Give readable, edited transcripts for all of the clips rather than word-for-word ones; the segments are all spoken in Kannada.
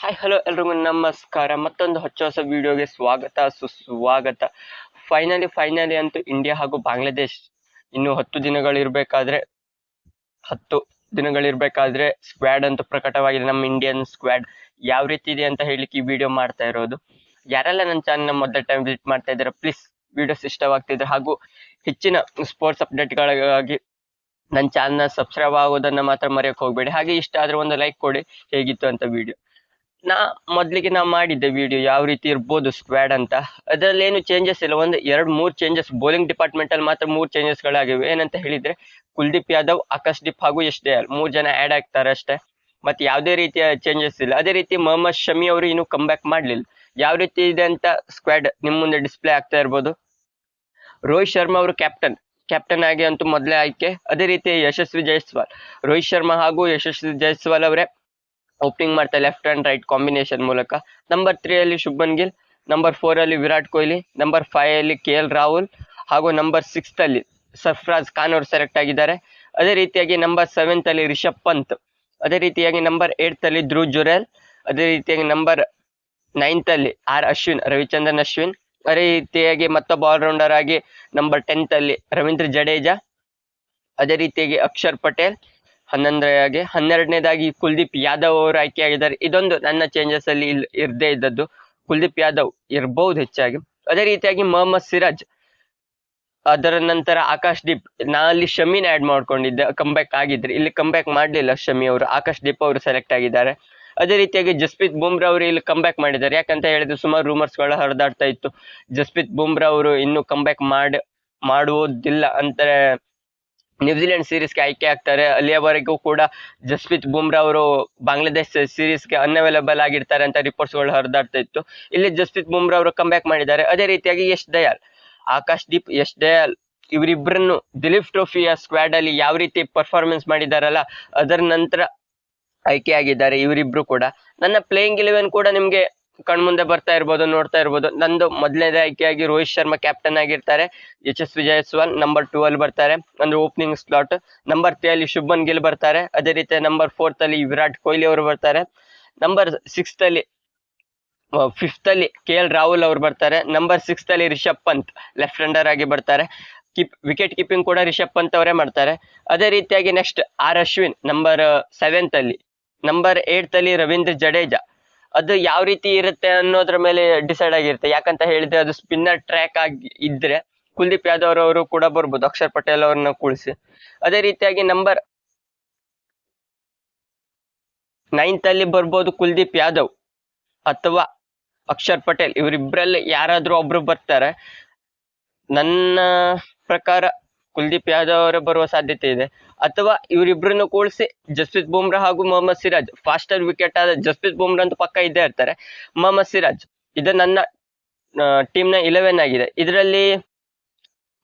ಹಾಯ್ ಹಲೋ ಎಲ್ರಿಗೂ ನಮಸ್ಕಾರ. ಮತ್ತೊಂದು ಹೊಸ ವಿಡಿಯೋಗೆ ಸ್ವಾಗತ ಸುಸ್ವಾಗತ. ಫೈನಲಿ ಅಂತೂ ಇಂಡಿಯಾ ಹಾಗೂ ಬಾಂಗ್ಲಾದೇಶ್ ಇನ್ನು 10 ದಿನಗಳಿರ್ಬೇಕಾದ್ರೆ ಸ್ಕ್ವಾಡ್ ಅಂತೂ ಪ್ರಕಟವಾಗಿದೆ. ನಮ್ಮ ಇಂಡಿಯನ್ ಸ್ಕ್ವಾಡ್ ಯಾವ ರೀತಿ ಇದೆ ಅಂತ ಹೇಳಿಕ್ಕೆ ಈ ವಿಡಿಯೋ ಮಾಡ್ತಾ ಇರೋದು. ಯಾರೆಲ್ಲ ನನ್ನ ಚಾನಲ್ ಮೊದಲ ಟೈಮ್ ವಿಸಿಟ್ ಮಾಡ್ತಾ ಇದ್ದಾರೆ, ಪ್ಲೀಸ್ ವಿಡಿಯೋಸ್ ಇಷ್ಟವಾಗ್ತಿದ್ರೆ ಹಾಗೂ ಹೆಚ್ಚಿನ ಸ್ಪೋರ್ಟ್ಸ್ ಅಪ್ಡೇಟ್ಗಳಿಗಾಗಿ ನನ್ನ ಚಾನಲ್ನ ಸಬ್ಸ್ಕ್ರೈಬ್ ಆಗೋದನ್ನ ಮಾತ್ರ ಮರೆಯಕ್ಕೆ ಹೋಗ್ಬೇಡಿ. ಹಾಗೆ ಇಷ್ಟ ಆದ್ರೆ ಒಂದು ಲೈಕ್ ಕೊಡಿ ಹೇಗಿತ್ತು ಅಂತ ವಿಡಿಯೋ. ಮೊದಲಿಗೆ ನಾ ಮಾಡಿದ್ದೆ ವಿಡಿಯೋ ಯಾವ ರೀತಿ ಇರ್ಬೋದು ಸ್ಕ್ವಾಡ್ ಅಂತ. ಅದರಲ್ಲಿ ಏನು ಚೇಂಜಸ್ ಇಲ್ಲ, ಒಂದು 2-3 ಚೇಂಜಸ್ ಬೌಲಿಂಗ್ ಡಿಪಾರ್ಟ್ಮೆಂಟ್ ಅಲ್ಲಿ ಮಾತ್ರ 3 ಚೇಂಜಸ್ಗಳಾಗಿವೆ. ಏನಂತ ಹೇಳಿದ್ರೆ ಕುಲ್ದೀಪ್ ಯಾದವ್, ಆಕಾಶ್ದೀಪ್ ಹಾಗೂ SDL 3 ಜನ ಆ್ಯಡ್ ಆಗ್ತಾರೆ ಅಷ್ಟೇ. ಮತ್ತೆ ಯಾವುದೇ ರೀತಿಯ ಚೇಂಜಸ್ ಇಲ್ಲ. ಅದೇ ರೀತಿ ಮೊಹಮ್ಮದ್ ಶಮಿ ಅವರು ಇನ್ನೂ ಕಮ್ ಬ್ಯಾಕ್ ಮಾಡಲಿಲ್ಲ. ಯಾವ ರೀತಿ ಇದೆ ಅಂತ ಸ್ಕ್ವಾಡ್ ನಿಮ್ಮ ಮುಂದೆ ಡಿಸ್ಪ್ಲೇ ಆಗ್ತಾ ಇರ್ಬೋದು. ರೋಹಿತ್ ಶರ್ಮಾ ಅವರು ಕ್ಯಾಪ್ಟನ್ ಆಗಿ ಅಂತೂ ಮೊದಲೇ ಆಯ್ಕೆ. ಅದೇ ರೀತಿ ಯಶಸ್ವಿ ಜೈಸ್ವಾಲ್, ರೋಹಿತ್ ಶರ್ಮಾ ಹಾಗೂ ಯಶಸ್ವಿ ಜೈಸ್ವಾಲ್ ಅವರೇ ಓಪನಿಂಗ್ ಮಾಡ್ತಾರೆ ಲೆಫ್ಟ್ ಅಂಡ್ ರೈಟ್ ಕಾಂಬಿನೇಷನ್ ಮೂಲಕ. ನಂಬರ್ 3 ಅಲ್ಲಿ ಶುಭ್ಮನ್ ಗಿಲ್, ನಂಬರ್ 4 ಅಲ್ಲಿ ವಿರಾಟ್ ಕೊಹ್ಲಿ, ನಂಬರ್ 5 ಅಲ್ಲಿ KL ರಾಹುಲ್ ಹಾಗೂ ನಂಬರ್ 6 ಅಲ್ಲಿ ಸರ್ಫರಾಜ್ ಖಾನ್ ಅವರು ಸೆಲೆಕ್ಟ್ ಆಗಿದ್ದಾರೆ. ಅದೇ ರೀತಿಯಾಗಿ ನಂಬರ್ 7 ಅಲ್ಲಿ ರಿಷಬ್ ಪಂತ್, ಅದೇ ರೀತಿಯಾಗಿ ನಂಬರ್ 8 ಅಲ್ಲಿ ಧ್ರುವ್ ಜುರೇಲ್, ಅದೇ ರೀತಿಯಾಗಿ ನಂಬರ್ 9 ಅಲ್ಲಿ ಅಶ್ವಿನ್, ರವಿಚಂದ್ರನ್ ಅಶ್ವಿನ್. ಅದೇ ರೀತಿಯಾಗಿ ಮತ್ತೊಬ್ಬ ಆಲ್ರೌಂಡರ್ ಆಗಿ ನಂಬರ್ 10 ಅಲ್ಲಿ ರವೀಂದ್ರ ಜಡೇಜಾ, ಅದೇ ರೀತಿಯಾಗಿ ಅಕ್ಷರ್ ಪಟೇಲ್ 12ನೇದಾಗಿ ಕುಲ್ದೀಪ್ ಯಾದವ್ ಅವರು ಆಯ್ಕೆಯಾಗಿದ್ದಾರೆ. ಇದೊಂದು ನನ್ನ ಚೇಂಜಸ್ ಅಲ್ಲಿ ಇರದೇ ಇದ್ದದ್ದು, ಕುಲ್ದೀಪ್ ಯಾದವ್ ಇರಬಹುದು ಹೆಚ್ಚಾಗಿ. ಅದೇ ರೀತಿಯಾಗಿ ಮೊಹಮ್ಮದ್ ಸಿರಾಜ್, ಅದರ ನಂತರ ಆಕಾಶ್ದೀಪ್. ನಾ ಅಲ್ಲಿ ಶಮಿನ ಆ್ಯಡ್ ಮಾಡ್ಕೊಂಡಿದ್ದೆ ಕಂಬ್ಯಾಕ್ ಆಗಿದ್ರೆ, ಇಲ್ಲಿ ಕಂಬ್ಯಾಕ್ ಮಾಡಲಿಲ್ಲ ಶಮಿ ಅವರು, ಆಕಾಶ್ದೀಪ್ ಅವರು ಸೆಲೆಕ್ಟ್ ಆಗಿದ್ದಾರೆ. ಅದೇ ರೀತಿಯಾಗಿ ಜಸ್ಪ್ರೀತ್ ಬುಮ್ರಾ ಅವರು ಇಲ್ಲಿ ಕಂಬ್ಯಾಕ್ ಮಾಡಿದ್ದಾರೆ. ಯಾಕಂತ ಹೇಳಿದ್ರೆ ಸುಮಾರು ರೂಮರ್ಸ್ಗಳು ಹರಿದಾಡ್ತಾ ಇತ್ತು, ಜಸ್ಪ್ರೀತ್ ಬುಮ್ರಾ ಅವರು ಇನ್ನೂ ಕಂಬ್ಯಾಕ್ ಮಾಡುವುದಿಲ್ಲ ಅಂತಾರೆ, ನ್ಯೂಜಿಲೆಂಡ್ ಸೀರೀಸ್ಗೆ ಆಯ್ಕೆ ಆಗ್ತಾರೆ. ಅಲ್ಲಿಯವರೆಗೂ ಕೂಡ ಜಸ್ಪ್ರೀತ್ ಬುಮ್ರಾ ಅವರು ಬಾಂಗ್ಲಾದೇಶ್ ಸೀರೀಸ್ಗೆ ಅನ್ಅವೈಲಬಲ್ ಆಗಿರ್ತಾರೆ ಅಂತ ರಿಪೋರ್ಟ್ಸ್ಗಳು ಹರಿದಾಡ್ತಾ ಇತ್ತು. ಇಲ್ಲಿ ಜಸ್ಪ್ರೀತ್ ಬುಮ್ರಾ ಅವರು ಕಂಬ್ಯಾಕ್ ಮಾಡಿದ್ದಾರೆ. ಅದೇ ರೀತಿಯಾಗಿ SDL, ಆಕಾಶ್ದೀಪ್, SDL ಇವರಿಬ್ಬರನ್ನು ದಿಲೀಪ್ ಟ್ರೋಫಿಯ ಸ್ಕ್ವಾಡ್ ಅಲ್ಲಿ ಯಾವ ರೀತಿ ಪರ್ಫಾರ್ಮೆನ್ಸ್ ಮಾಡಿದಾರಲ್ಲ ಅದರ ನಂತರ ಆಯ್ಕೆಯಾಗಿದ್ದಾರೆ ಇವರಿಬ್ರು ಕೂಡ. ನನ್ನ ಪ್ಲೇಯಿಂಗ್ 11 ಕೂಡ ನಿಮ್ಗೆ ಕಣ್ಮುಂದೆ ಬರ್ತಾ ಇರ್ಬೋದು, ನೋಡ್ತಾ ಇರ್ಬೋದು. ನಂದು ಮೊದಲನೇದೇ ಆಯ್ಕೆಯಾಗಿ ರೋಹಿತ್ ಶರ್ಮಾ ಕ್ಯಾಪ್ಟನ್ ಆಗಿರ್ತಾರೆ, ಯಶಸ್ವಿ ಜೈಸ್ವಾಲ್ ನಂಬರ್ 2 ಅಲ್ಲಿ ಬರ್ತಾರೆ ಅಂದ್ರೆ ಓಪನಿಂಗ್ ಸ್ಲಾಟ್. ನಂಬರ್ 3 ಅಲ್ಲಿ ಶುಭ್ಮನ್ ಗಿಲ್ ಬರ್ತಾರೆ. ಅದೇ ರೀತಿ ನಂಬರ್ 4 ಅಲ್ಲಿ ವಿರಾಟ್ ಕೊಹ್ಲಿ ಅವರು ಬರ್ತಾರೆ. ನಂಬರ್ 5 ಅಲ್ಲಿ KL ರಾಹುಲ್ ಅವರು ಬರ್ತಾರೆ. ನಂಬರ್ 6 ಅಲ್ಲಿ ರಿಷಬ್ ಪಂತ್ ಲೆಫ್ಟ್ ಹ್ಯಾಂಡರ್ ಆಗಿ ಬರ್ತಾರೆ. ವಿಕೆಟ್ ಕೀಪಿಂಗ್ ಕೂಡ ರಿಷಬ್ ಪಂತ್ ಅವರೇ ಮಾಡ್ತಾರೆ. ಅದೇ ರೀತಿಯಾಗಿ ನೆಕ್ಸ್ಟ್ ಅಶ್ವಿನ್ ನಂಬರ್ 7 ಅಲ್ಲಿ, ನಂಬರ್ 8 ಅಲ್ಲಿ ರವೀಂದ್ರ ಜಡೇಜಾ. ಅದು ಯಾವ ರೀತಿ ಇರುತ್ತೆ ಅನ್ನೋದ್ರ ಮೇಲೆ ಡಿಸೈಡ್ ಆಗಿರುತ್ತೆ. ಯಾಕಂತ ಹೇಳಿದ್ರೆ ಅದು ಸ್ಪಿನ್ನರ್ ಟ್ರ್ಯಾಕ್ ಆಗಿ ಇದ್ರೆ ಕುಲ್ದೀಪ್ ಯಾದವ್ ಅವರು ಕೂಡ ಬರ್ಬೋದು, ಅಕ್ಷರ್ ಪಟೇಲ್ ಅವ್ರನ್ನ ಕೂಳಿಸಿ. ಅದೇ ರೀತಿಯಾಗಿ ನಂಬರ್ 9 ಅಲ್ಲಿ ಬರ್ಬೋದು ಕುಲ್ದೀಪ್ ಯಾದವ್ ಅಥವಾ ಅಕ್ಷರ್ ಪಟೇಲ್, ಇವರಿಬ್ಬರಲ್ಲಿ ಯಾರಾದ್ರೂ ಒಬ್ರು ಬರ್ತಾರೆ. ನನ್ನ ಪ್ರಕಾರ ಕುಲ್ದೀಪ್ ಯಾದವ್ ಅವರೇ ಬರುವ ಸಾಧ್ಯತೆ ಇದೆ. ಅಥವಾ ಇವರಿಬ್ಬರನ್ನು ಕೂಡಿಸಿ ಜಸ್ಪ್ರೀತ್ ಬುಮ್ರಾ ಹಾಗೂ ಮೊಹಮ್ಮದ್ ಸಿರಾಜ್, ಫಾಸ್ಟರ್ ವಿಕೆಟ್ ಆದ ಜಸ್ಪ್ರೀತ್ ಬುಮ್ರಾ ಅಂತೂ ಪಕ್ಕ ಇದ್ದೇ ಇರ್ತಾರೆ. ಮೊಹಮ್ಮದ್ ಸಿರಾಜ್, ಇದು ನನ್ನ ಟೀಮ್ನ 11 ಆಗಿದೆ. ಇದರಲ್ಲಿ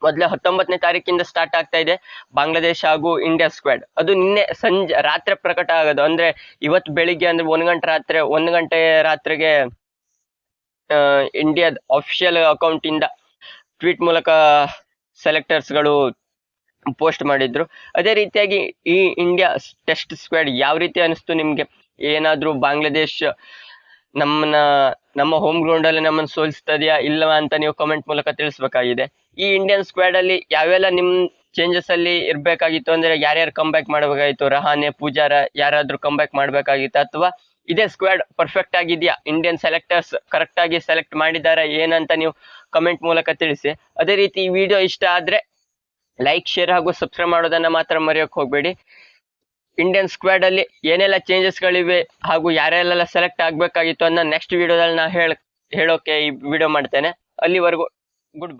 ಮೊದಲೇ 19ನೇ ತಾರೀಕಿಂದ ಸ್ಟಾರ್ಟ್ ಆಗ್ತಾ ಇದೆ ಬಾಂಗ್ಲಾದೇಶ್ ಹಾಗೂ ಇಂಡಿಯಾ ಸ್ಕ್ವಾಡ್. ಅದು ನಿನ್ನೆ ರಾತ್ರಿ ಪ್ರಕಟ ಆಗೋದು, ಅಂದ್ರೆ ಇವತ್ತು ಬೆಳಿಗ್ಗೆ ಅಂದ್ರೆ 1 ಗಂಟೆ ರಾತ್ರಿಗೆ ಇಂಡಿಯಾದ ಅಫಿಷಿಯಲ್ ಅಕೌಂಟ್ ಇಂದ ಟ್ವೀಟ್ ಮೂಲಕ ಸೆಲೆಕ್ಟರ್ಸ್ಗಳು ಪೋಸ್ಟ್ ಮಾಡಿದ್ರು. ಅದೇ ರೀತಿಯಾಗಿ ಈ ಇಂಡಿಯಾ ಟೆಸ್ಟ್ ಸ್ಕ್ವಾಡ್ ಯಾವ ರೀತಿ ಅನಿಸ್ತು ನಿಮ್ಗೆ? ಏನಾದ್ರೂ ಬಾಂಗ್ಲಾದೇಶ್ ನಮ್ಮ ಹೋಮ್ ಗ್ರೌಂಡ್ ಅಲ್ಲಿ ನಮ್ಮನ್ನು ಸೋಲಿಸ್ತದೆಯಾ ಇಲ್ಲವಾ ಅಂತ ನೀವು ಕಮೆಂಟ್ ಮೂಲಕ ತಿಳಿಸ್ಬೇಕಾಗಿದೆ. ಈ ಇಂಡಿಯನ್ ಸ್ಕ್ವಾಡ್ ಅಲ್ಲಿ ಯಾವೆಲ್ಲ ನಿಮ್ ಚೇಂಜಸ್ ಅಲ್ಲಿ ಇರ್ಬೇಕಾಗಿತ್ತು, ಅಂದ್ರೆ ಯಾರ್ಯಾರು ಕಮ್ ಬ್ಯಾಕ್ ಮಾಡಬೇಕಾಗಿತ್ತು, ರಹಾನೆ, ಪೂಜಾರ ಯಾರಾದ್ರೂ ಕಮ್ ಬ್ಯಾಕ್ ಮಾಡ್ಬೇಕಾಗಿತ್ತು, ಅಥವಾ ಇದೇ ಸ್ಕ್ವಾಡ್ ಪರ್ಫೆಕ್ಟ್ ಆಗಿದೆಯಾ, ಇಂಡಿಯನ್ ಸೆಲೆಕ್ಟರ್ಸ್ ಕರೆಕ್ಟ್ ಆಗಿ ಸೆಲೆಕ್ಟ್ ಮಾಡಿದ್ದಾರೆ ಏನಂತ ನೀವು ಕಮೆಂಟ್ ಮೂಲಕ ತಿಳಿಸಿ. ಅದೇ ರೀತಿ ಈ ವಿಡಿಯೋ ಇಷ್ಟ ಆದ್ರೆ ಲೈಕ್, ಶೇರ್ ಹಾಗೂ ಸಬ್ಸ್ಕ್ರೈಬ್ ಮಾಡೋದನ್ನ ಮಾತ್ರ ಮರೆಯೋಕೆ ಹೋಗ್ಬೇಡಿ. ಇಂಡಿಯನ್ ಸ್ಕ್ವಾಡ್ ಅಲ್ಲಿ ಏನೆಲ್ಲ ಚೇಂಜಸ್ಗಳಿವೆ ಹಾಗೂ ಯಾರೆಲ್ಲ ಸೆಲೆಕ್ಟ್ ಆಗ್ಬೇಕಾಗಿತ್ತು ಅನ್ನೋ ನೆಕ್ಸ್ಟ್ ವಿಡಿಯೋದಲ್ಲಿ ನಾ ಹೇಳೋಕೆ ಈ ವಿಡಿಯೋ ಮಾಡ್ತೇನೆ. ಅಲ್ಲಿವರೆಗೂ ಗುಡ್ ಬೈ.